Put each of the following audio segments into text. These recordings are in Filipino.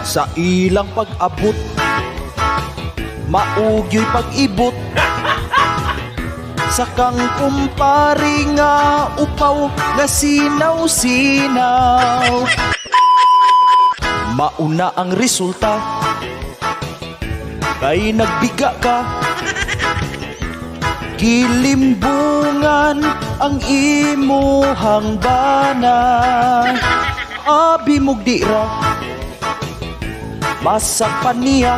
Sa ilang pag-abot, maugyo'y pag-ibot. Sa kang kumpari nga upaw nga sinaw-sinaw. Mauna ang resulta, kay nagbiga ka. Gilimbungan ang imuhang bana. Abi mong dira, masapan niya.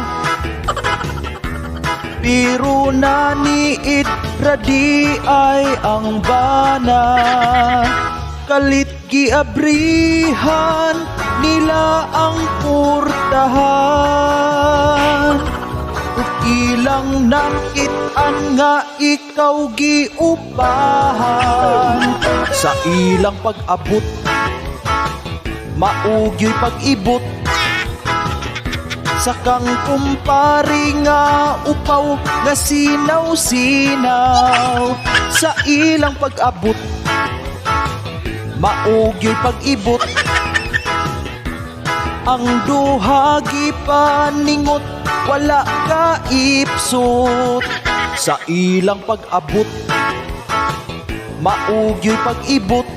Pero naniit radi ay ang bana. Kalit giabrihan nila ang kurtahan. Ilang nakitaan nga ikaw giupahan. Sa ilang pag-abot, maugyo'y pag-ibot. Sa kang kumpari nga upaw nga sinaw-sinaw. Sa ilang pag-abot, maugyo'y pag-ibot. Ang duhagi paningot, wala ka ipsot. Sa ilang pag-abot, maugyo'y pag-ibot.